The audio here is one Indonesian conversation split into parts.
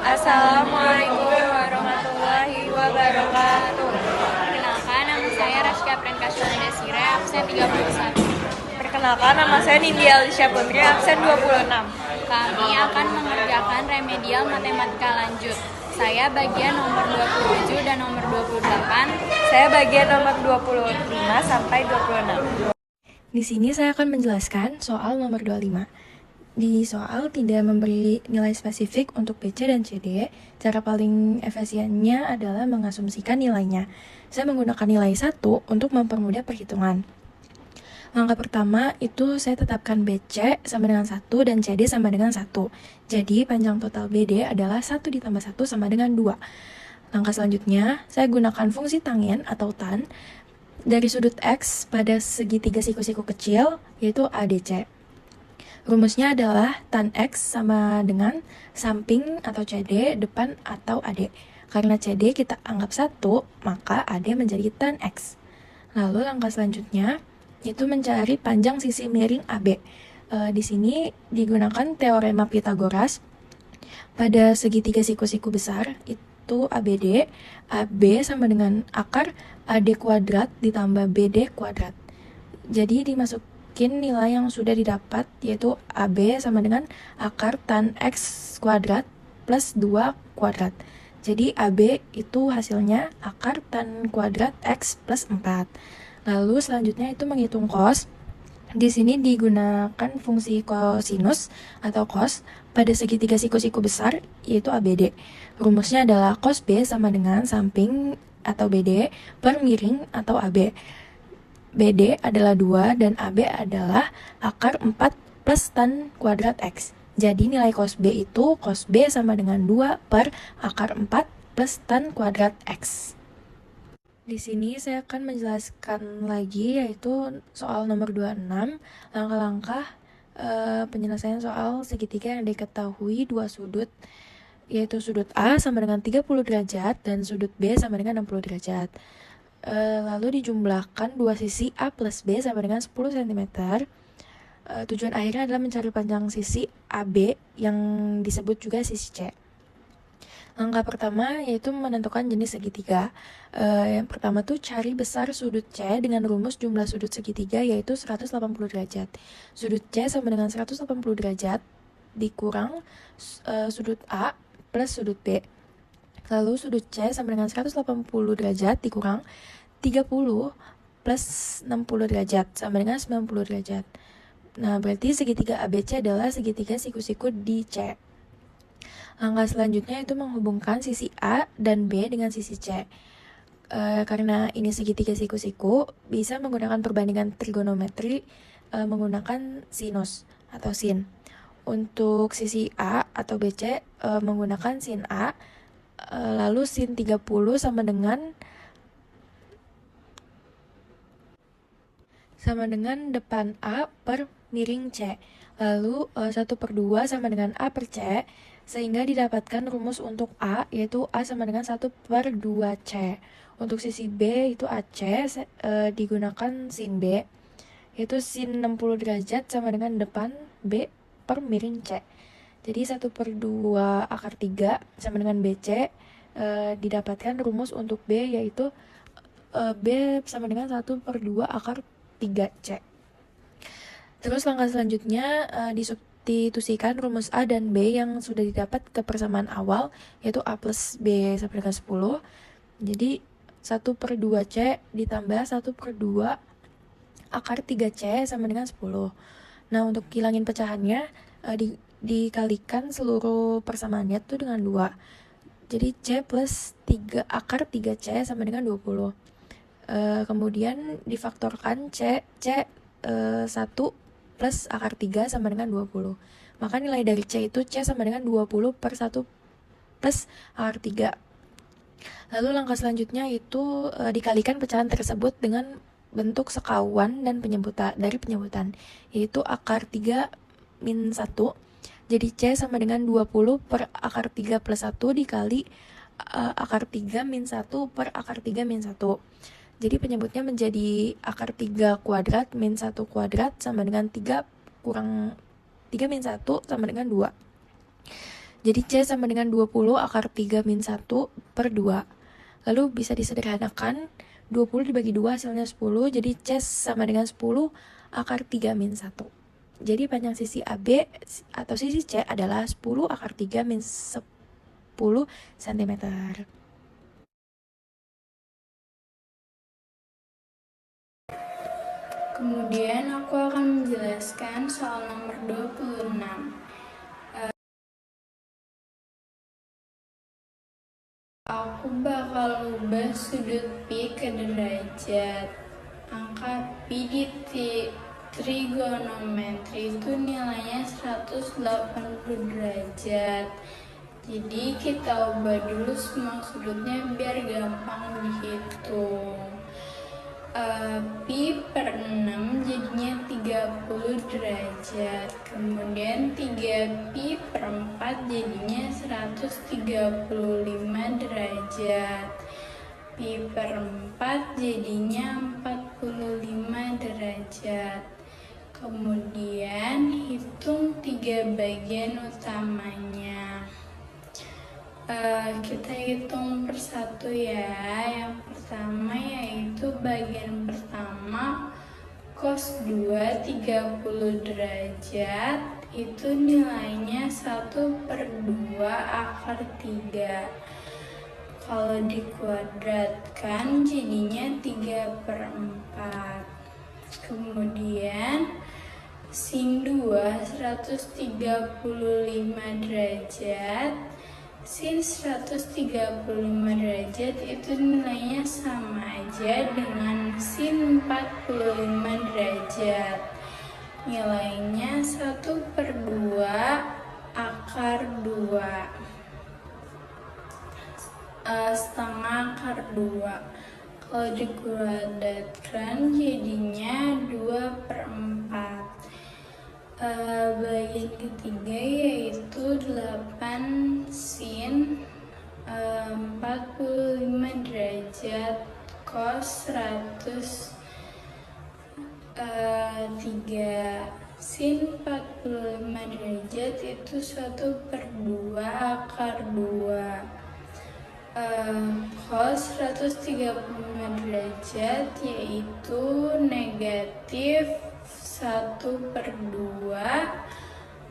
Assalamualaikum warahmatullahi wabarakatuh. Perkenalkan, nama saya Raskia Prenkaswana Desire, absen 31. Perkenalkan, nama saya Nindya Alisya Putri, absen 26. Kami akan mengerjakan remedial matematika lanjut. Saya bagian nomor 27 dan nomor 28. Saya bagian nomor 25 sampai 26. Di sini saya akan menjelaskan soal nomor 25. Di soal tidak memberi nilai spesifik untuk BC dan CD, cara paling efisiennya adalah mengasumsikan nilainya. Saya menggunakan nilai 1 untuk mempermudah perhitungan. Langkah pertama itu saya tetapkan BC sama dengan 1 dan CD sama dengan 1. Jadi panjang total BD adalah 1 ditambah 1 sama dengan 2. Langkah selanjutnya, saya gunakan fungsi tanggen atau tan dari sudut X pada segitiga siku-siku kecil, yaitu ADC. Rumusnya adalah tan X sama dengan samping atau CD, depan atau AD. Karena CD kita anggap 1, maka AD menjadi tan X. Lalu langkah selanjutnya, itu mencari panjang sisi miring AB. Di sini digunakan teorema Pythagoras. Pada segitiga siku-siku besar, itu ABD, AB sama dengan akar AD kuadrat ditambah BD kuadrat. Jadi dimasukin nilai yang sudah didapat, yaitu AB sama dengan akar tan X kuadrat plus 2 kuadrat. Jadi AB itu hasilnya akar tan kuadrat X plus 4. Lalu selanjutnya itu menghitung cos. Di sini digunakan fungsi kosinus atau cos pada segitiga siku-siku besar, yaitu ABD. Rumusnya adalah cos B sama dengan samping atau BD per miring atau AB. BD adalah 2 dan AB adalah akar 4 plus tan kuadrat X. Jadi nilai cos B itu cos B sama dengan 2 per akar 4 plus tan kuadrat X. Di sini saya akan menjelaskan lagi, yaitu soal nomor 26, langkah-langkah penyelesaian soal segitiga yang diketahui dua sudut, yaitu sudut A sama dengan 30 derajat dan sudut B sama dengan 60 derajat. Lalu dijumlahkan dua sisi A plus B sama dengan 10 cm. Tujuan akhirnya adalah mencari panjang sisi AB yang disebut juga sisi C. Langkah pertama yaitu menentukan jenis segitiga. Yang pertama tuh cari besar sudut C dengan rumus jumlah sudut segitiga yaitu 180 derajat. Sudut C sama dengan 180 derajat dikurang sudut A plus sudut B. Lalu sudut C sama dengan 180 derajat dikurang 30 plus 60 derajat sama dengan 90 derajat. Nah, berarti segitiga ABC adalah segitiga siku-siku di C. Langkah selanjutnya itu menghubungkan sisi A dan B dengan sisi C. Karena ini segitiga siku-siku, bisa menggunakan perbandingan trigonometri menggunakan sinus atau sin. Untuk sisi A atau BC menggunakan sin A, lalu sin 30 sama dengan depan A per miring C. Lalu 1/2 sama dengan A per C, sehingga didapatkan rumus untuk A, yaitu A sama dengan 1/2C. Untuk sisi B itu AC, digunakan sin B, yaitu sin 60 derajat sama dengan depan B per miring C. Jadi 1/2 akar 3 sama dengan BC, didapatkan rumus untuk B, yaitu B sama dengan 1/2 akar 3C. Terus langkah selanjutnya disubstitusikan rumus A dan B yang sudah didapat ke persamaan awal, yaitu A plus B sama dengan 10. Jadi 1/2C ditambah 1/2 akar 3C sama dengan 10. Nah, untuk hilangin pecahannya, dikalikan seluruh persamaannya tuh dengan 2. Jadi C plus 3 akar 3C sama dengan 20. Kemudian difaktorkan C 1 plus akar 3 sama dengan 20. Maka nilai dari C itu C sama dengan 20 per 1 plus akar 3. Lalu langkah selanjutnya itu dikalikan pecahan tersebut dengan bentuk sekawan dan dari penyebutan, yaitu akar 3 min 1. Jadi C sama dengan 20 per akar 3 plus 1 dikali akar 3 min 1 per akar 3 min 1. Jadi penyebutnya menjadi akar 3 kuadrat min 1 kuadrat sama dengan 3 kurang 3 min 1 sama dengan 2. Jadi C sama dengan 20 akar 3 min 1 per 2. Lalu bisa disederhanakan, 20 dibagi 2 hasilnya 10, jadi C sama dengan 10 akar 3 min 1. Jadi panjang sisi AB atau sisi C adalah 10 akar 3 min 10 cm. Kemudian aku akan menjelaskan soal nomor 26. Aku bakal ubah sudut Pi ke derajat. Angka Pi di trigonometri itu nilainya 180 derajat. Jadi kita ubah dulu semua sudutnya biar gampang dihitung. Pi per 6 jadinya 30 derajat. Kemudian 3 Pi per 4 jadinya 135 derajat. Pi per 4 jadinya 45 derajat. Kemudian hitung 3 bagian utamanya. Kita hitung persatu ya. Yang pertama yaitu bagian pertama cos 2 30 derajat itu nilainya 1/2 akar 3. Kalau dikuadratkan jadinya 3/4. Kemudian sin 2 135 derajat. Sin 135 derajat itu nilainya sama aja dengan sin 45 derajat. Nilainya 1/2 akar 2. Setengah akar 2. Kalau dikuadratkan jadinya 2/4. Bagian ketiga yaitu 8 sin 45 derajat cos 103. Sin 45 derajat itu 1/2 akar 2. Cos 135 derajat yaitu negatif 1/2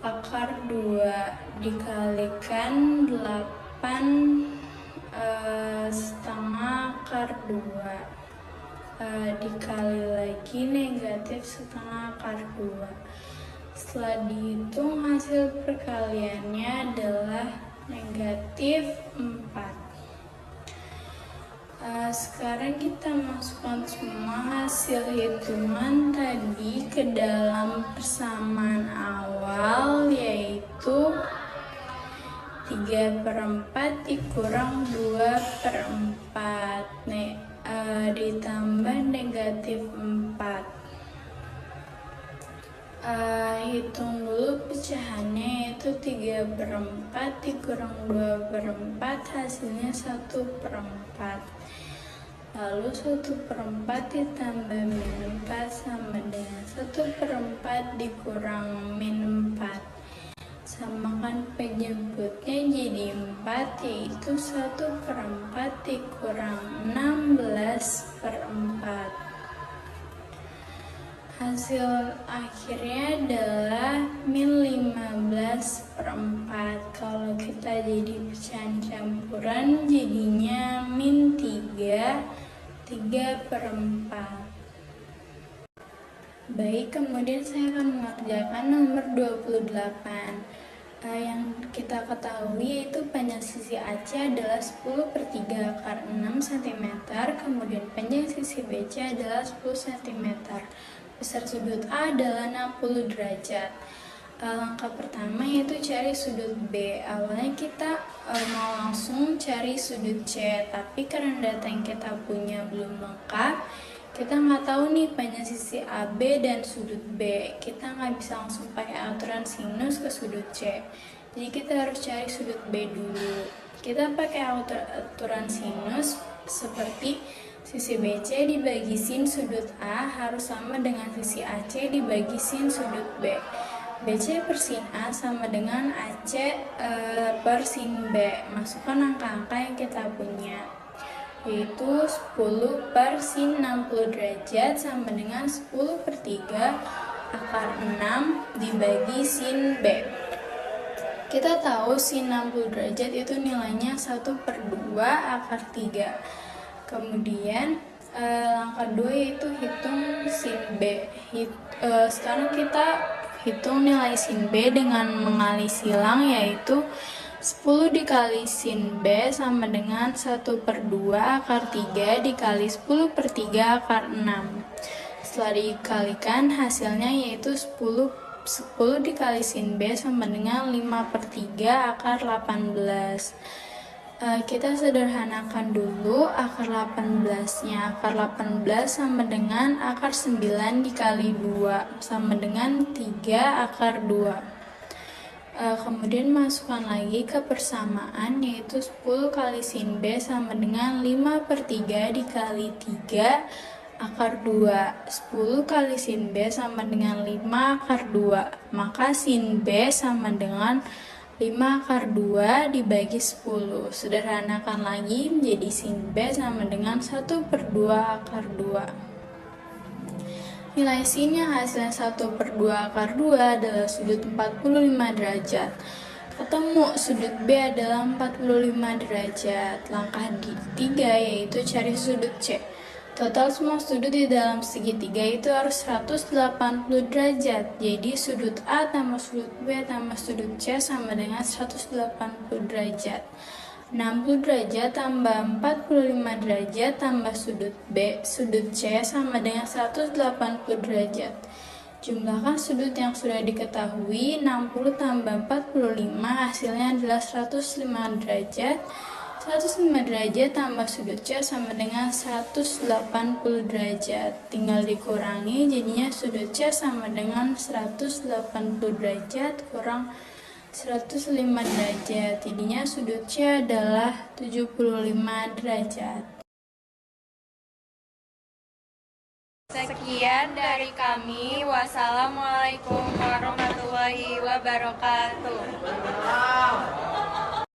akar 2 dikalikan 8 setengah akar 2 dikali lagi negatif setengah akar 2. Setelah dihitung hasil perkaliannya adalah negatif 4. Sekarang kita masukkan semua hasil hitungan tadi ke dalam persamaan awal, yaitu 3/4 dikurang 2/4 ditambah negatif 4. Hitung dulu pecahannya, yaitu 3/4 dikurang 2/4 hasilnya 1/4. Lalu 1/4 ditambah min 4 sama dengan 1/4 dikurang min 4. Samakan penjemputnya jadi 4, yaitu 1/4 dikurang 16/4. Hasil akhirnya adalah min 15/4. Kalau kita jadi pecahan campuran jadinya min 3/4. Baik, kemudian saya akan mengerjakan nomor 28. Yang kita ketahui yaitu panjang sisi AC adalah 10/3 akar 6 cm, kemudian panjang sisi BC adalah 10 cm. Besar sudut A adalah 60 derajat. Langkah pertama yaitu cari sudut B. Awalnya kita mau langsung cari sudut C, tapi karena data yang kita punya belum lengkap, kita nggak tahu nih panjang sisi AB dan sudut B. Kita nggak bisa langsung pakai aturan sinus ke sudut C. Jadi kita harus cari sudut B dulu. Kita pakai aturan sinus seperti sisi BC dibagi sin sudut A harus sama dengan sisi AC dibagi sin sudut B. BC per sin A sama dengan AC per sin B. Masukkan angka-angka yang kita punya, yaitu 10 per sin 60 derajat sama dengan 10 per 3 akar 6 dibagi sin B. Kita tahu sin 60 derajat itu nilainya 1 per 2 akar 3. Kemudian langkah 2 yaitu hitung sin B. Sekarang kita hitung nilai sin B dengan mengali silang, yaitu 10 dikali sin B sama dengan 1 per 2 akar 3 dikali 10 per 3 akar 6. Setelah dikalikan hasilnya yaitu 10 dikali sin B sama dengan 5 per 3 akar 18. Kita sederhanakan dulu akar 18-nya. Akar 18 sama dengan akar 9 dikali 2 sama dengan 3 akar 2. Kemudian masukkan lagi ke persamaan, yaitu 10 kali sin B sama dengan 5 per 3 dikali 3 akar 2. 10 kali sin B sama dengan 5 akar 2. Maka sin B sama dengan 5 akar 2 dibagi 10. Sederhanakan lagi menjadi sin B sama dengan 1 per 2 akar 2. Nilai sin yang hasilnya 1 per 2 akar 2 adalah sudut 45 derajat. Ketemu sudut B adalah 45 derajat. Langkah 3 yaitu cari sudut C. Total semua sudut di dalam segitiga itu harus 180 derajat. Jadi sudut A tambah sudut B tambah sudut C sama dengan 180 derajat. 60 derajat tambah 45 derajat tambah sudut B, sudut C sama dengan 180 derajat. Jumlahkan sudut yang sudah diketahui. 60 tambah 45 hasilnya adalah 105 derajat. 105 derajat tambah sudut C sama dengan 180 derajat. Tinggal dikurangi, jadinya sudut C sama dengan 180 derajat kurang 105 derajat. Jadinya sudut C adalah 75 derajat. Sekian dari kami. Wassalamualaikum warahmatullahi wabarakatuh.